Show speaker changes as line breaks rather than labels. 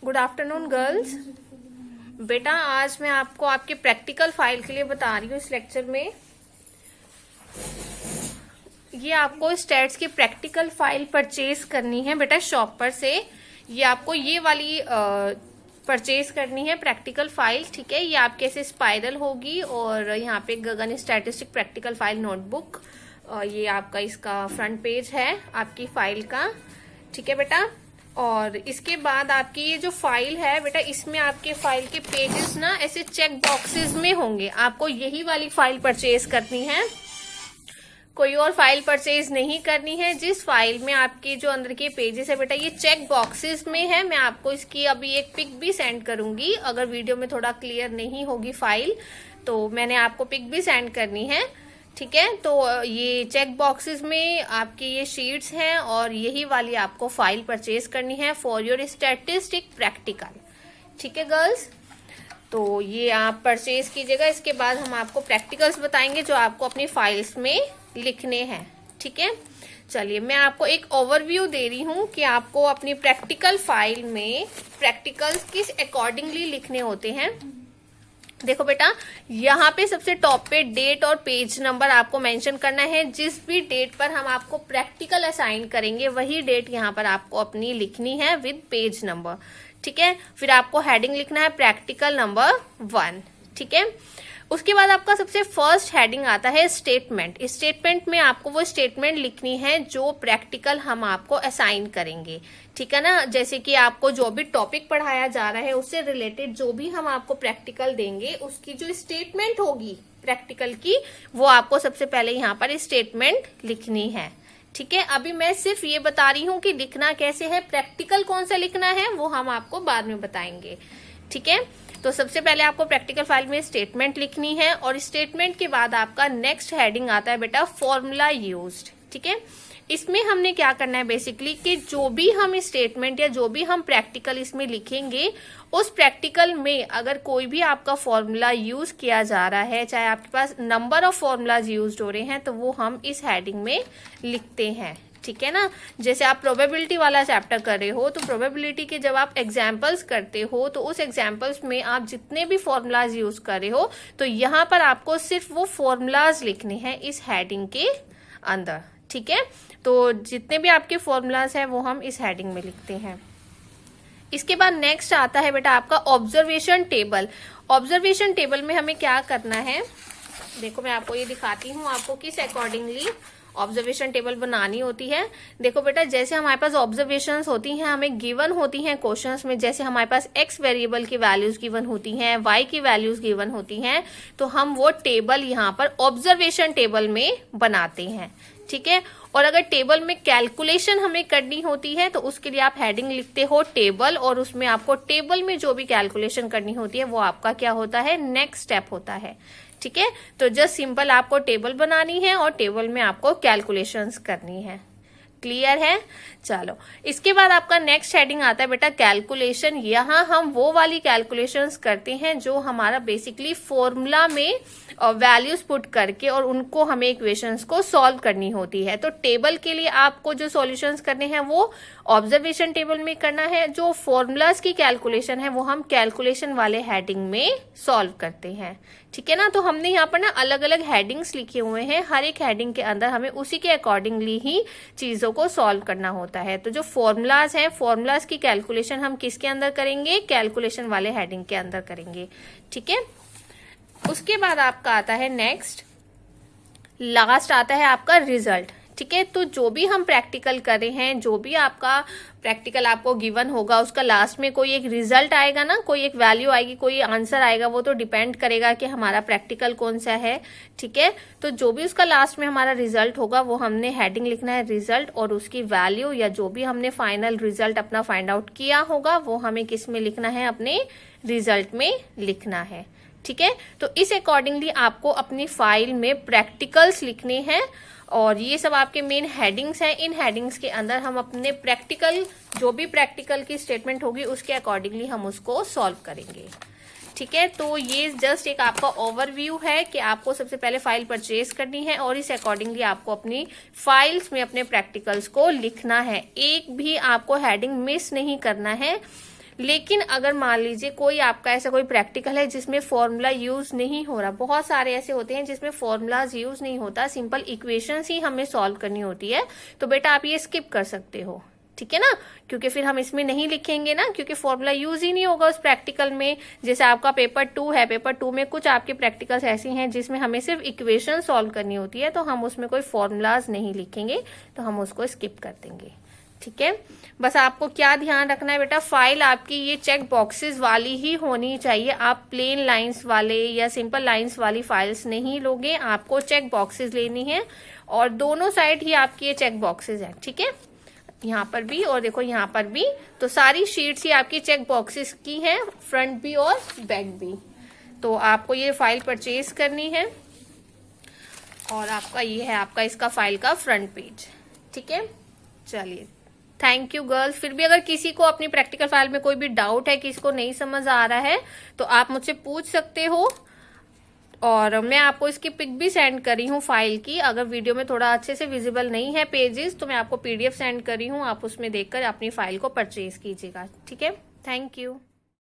Good afternoon girls. बेटा आज मैं आपको आपके प्रैक्टिकल फाइल के लिए बता रही हूँ इस लेक्चर में। ये आपको स्टैट्स की प्रैक्टिकल फाइल परचेज करनी है बेटा शॉप पर से। ये आपको ये वाली परचेज करनी है प्रैक्टिकल फाइल, ठीक है। ये आपके ऐसे स्पाइरल होगी और यहाँ पे गगन स्टैटिस्टिक प्रैक्टिकल फाइल नोटबुक, ये आपका इसका फ्रंट पेज है आपकी फाइल का, ठीक है बेटा। और इसके बाद आपकी ये जो फाइल है बेटा, इसमें आपके फाइल के पेजेस ना ऐसे चेक बॉक्सेस में होंगे। आपको यही वाली फाइल परचेज करनी है, कोई और फाइल परचेज नहीं करनी है। जिस फाइल में आपके जो अंदर के पेजेस है बेटा ये चेक बॉक्सेस में है। मैं आपको इसकी अभी एक पिक भी सेंड करूंगी, अगर वीडियो में थोड़ा क्लियर नहीं होगी फाइल तो मैंने आपको पिक भी सेंड करनी है, ठीक है। तो ये चेक बॉक्सेस में आपकी ये शीट्स हैं और यही वाली आपको फाइल परचेज करनी है फॉर योर स्टैटिस्टिक प्रैक्टिकल, ठीक है गर्ल्स। तो ये आप परचेज कीजिएगा। इसके बाद हम आपको प्रैक्टिकल्स बताएंगे जो आपको अपनी फाइल्स में लिखने हैं, ठीक है। चलिए मैं आपको एक ओवरव्यू दे रही हूँ कि आपको अपनी प्रैक्टिकल फाइल में प्रैक्टिकल्स किस अकॉर्डिंगली लिखने होते हैं। देखो बेटा, यहाँ पे सबसे टॉप पे डेट और पेज नंबर आपको मेंशन करना है। जिस भी डेट पर हम आपको प्रैक्टिकल असाइन करेंगे वही डेट यहाँ पर आपको अपनी लिखनी है विद पेज नंबर, ठीक है। फिर आपको हेडिंग लिखना है प्रैक्टिकल नंबर 1, ठीक है। उसके बाद आपका सबसे फर्स्ट हेडिंग आता है स्टेटमेंट। इस स्टेटमेंट में आपको वो स्टेटमेंट लिखनी है जो प्रैक्टिकल हम आपको असाइन करेंगे, ठीक है ना। जैसे कि आपको जो भी टॉपिक पढ़ाया जा रहा है उससे रिलेटेड जो भी हम आपको प्रैक्टिकल देंगे उसकी जो स्टेटमेंट होगी प्रैक्टिकल की, वो आपको सबसे पहले यहाँ पर स्टेटमेंट लिखनी है, ठीक है। अभी मैं सिर्फ ये बता रही हूँ कि लिखना कैसे है, प्रैक्टिकल कौन सा लिखना है वो हम आपको बाद में बताएंगे, ठीक है। तो सबसे पहले आपको प्रैक्टिकल फाइल में स्टेटमेंट लिखनी है और स्टेटमेंट के बाद आपका नेक्स्ट हेडिंग आता है बेटा फॉर्मूला यूज्ड, ठीक है। इसमें हमने क्या करना है बेसिकली कि जो भी हम स्टेटमेंट या जो भी हम प्रैक्टिकल इसमें लिखेंगे उस प्रैक्टिकल में अगर कोई भी आपका फॉर्मूला यूज किया जा रहा है, चाहे आपके पास नंबर ऑफ फॉर्मूलाज यूज हो रहे हैं, तो वो हम इस हेडिंग में लिखते हैं, ठीक है ना। जैसे आप प्रोबेबिलिटी वाला चैप्टर कर रहे हो तो प्रोबेबिलिटी के जब आप एग्जाम्पल्स करते हो तो उस एग्जाम्पल्स में आप जितने भी फॉर्मूलाज यूज कर रहे हो तो यहाँ पर आपको सिर्फ वो फॉर्मूलाज लिखने हैं इस हेडिंग के अंदर, ठीक है। तो जितने भी आपके फॉर्मूलाज हैं वो हम इस हेडिंग में लिखते हैं। इसके बाद नेक्स्ट आता है बेटा आपका ऑब्जर्वेशन टेबल। ऑब्जर्वेशन टेबल में हमें क्या करना है, देखो मैं आपको ये दिखाती हूँ आपको किस अकॉर्डिंगली ऑब्जर्वेशन टेबल बनानी होती है। देखो बेटा, जैसे हमारे पास ऑब्जर्वेशंस होती हैं हमें गिवन होती हैं क्वेश्चंस में, जैसे हमारे पास एक्स वेरिएबल की वैल्यूज गिवन होती हैं, वाई की वैल्यूज गिवन होती हैं, तो हम वो टेबल यहाँ पर ऑब्जर्वेशन टेबल में बनाते हैं, ठीक है। और अगर टेबल में कैलकुलेशन हमें करनी होती है तो उसके लिए आप हेडिंग लिखते हो टेबल, और उसमें आपको टेबल में जो भी कैलकुलेशन करनी होती है वो आपका क्या होता है, नेक्स्ट स्टेप होता है, ठीक है। तो जस्ट सिंपल आपको टेबल बनानी है और टेबल में आपको कैलकुलेशंस करनी है, क्लियर है। चलो इसके बाद आपका नेक्स्ट हेडिंग आता है बेटा कैलकुलेशन। यहाँ हम वो वाली कैलकुलेशंस करते हैं जो हमारा बेसिकली फॉर्मूला में वैल्यूज पुट करके और उनको हमें इक्वेशंस को सॉल्व करनी होती है। तो टेबल के लिए आपको जो सॉल्यूशंस करने हैं वो ऑब्जर्वेशन टेबल में करना है, जो फॉर्मूलाज की कैलकुलेशन है वो हम कैलकुलेशन वाले हेडिंग में सॉल्व करते हैं, ठीक है ना। तो हमने यहाँ पर ना अलग अलग हेडिंग्स लिखे हुए हैं, हर एक हेडिंग के अंदर हमें उसी के अकॉर्डिंगली ही चीजों को सॉल्व करना होता है। तो जो फॉर्मूलाज हैं, फॉर्मूलाज की कैलकुलेशन हम किसके अंदर करेंगे, कैलकुलेशन वाले हेडिंग के अंदर करेंगे, ठीक है। उसके बाद आपका आता है नेक्स्ट, लास्ट आता है आपका रिजल्ट, ठीक है। तो जो भी हम प्रैक्टिकल कर रहे हैं, जो भी आपका प्रैक्टिकल आपको गिवन होगा उसका लास्ट में कोई एक रिजल्ट आएगा ना, कोई एक वैल्यू आएगी, कोई आंसर आएगा, वो तो डिपेंड करेगा कि हमारा प्रैक्टिकल कौन सा है, ठीक है। तो जो भी उसका लास्ट में हमारा रिजल्ट होगा वो हमने हेडिंग लिखना है रिजल्ट, और उसकी वैल्यू या जो भी हमने फाइनल रिजल्ट अपना फाइंड आउट किया होगा वो हमें किस में लिखना है, अपने रिजल्ट में लिखना है, ठीक है। तो इस अकॉर्डिंगली आपको अपनी फाइल में प्रैक्टिकल्स लिखने हैं और ये सब आपके मेन हेडिंग्स हैं। इन हेडिंग्स के अंदर हम अपने प्रैक्टिकल, जो भी प्रैक्टिकल की स्टेटमेंट होगी उसके अकॉर्डिंगली हम उसको सॉल्व करेंगे, ठीक है। तो ये जस्ट एक आपका ओवरव्यू है कि आपको सबसे पहले फाइल परचेज करनी है और इस अकॉर्डिंगली आपको अपनी फाइल्स में अपने प्रैक्टिकल्स को लिखना है। एक भी आपको हेडिंग मिस नहीं करना है। लेकिन अगर मान लीजिए कोई आपका ऐसा कोई प्रैक्टिकल है जिसमें फॉर्मूला यूज नहीं हो रहा, बहुत सारे ऐसे होते हैं जिसमें फॉर्मूलाज यूज नहीं होता, सिंपल इक्वेशंस ही हमें सॉल्व करनी होती है, तो बेटा आप ये स्किप कर सकते हो, ठीक है ना, क्योंकि फिर हम इसमें नहीं लिखेंगे ना, क्योंकि फॉर्मूला यूज ही नहीं होगा उस प्रैक्टिकल में। जैसे आपका पेपर 2 है, पेपर 2 में कुछ आपके प्रैक्टिकल्स ऐसे हैं जिसमें हमें सिर्फ इक्वेशन सॉल्व करनी होती है, तो हम उसमें कोई फॉर्मूलाज नहीं लिखेंगे, तो हम उसको स्किप कर देंगे, ठीक है। बस आपको क्या ध्यान रखना है बेटा, फाइल आपकी ये चेक बॉक्सेस वाली ही होनी चाहिए। आप प्लेन लाइंस वाले या सिंपल लाइंस वाली फाइल्स नहीं लोगे, आपको चेक बॉक्सेस लेनी है, और दोनों साइड ही आपकी ये चेक बॉक्सेस हैं, ठीक है, यहाँ पर भी और देखो यहाँ पर भी, तो सारी शीट्स ही आपकी चेक बॉक्सेस की हैं, फ्रंट भी और बैक भी। तो आपको ये फाइल परचेज करनी है, और आपका ये है आपका इसका फाइल का फ्रंट पेज, ठीक है। चलिए, थैंक यू गर्ल्स। फिर भी अगर किसी को अपनी प्रैक्टिकल फाइल में कोई भी डाउट है, किसी को नहीं समझ आ रहा है, तो आप मुझसे पूछ सकते हो, और मैं आपको इसकी पिक भी सेंड करी हूँ फाइल की। अगर वीडियो में थोड़ा अच्छे से विजिबल नहीं है पेजेस, तो मैं आपको PDF सेंड करी हूँ, आप उसमें देखकर अपनी फाइल को परचेज कीजिएगा, ठीक है। Thank you.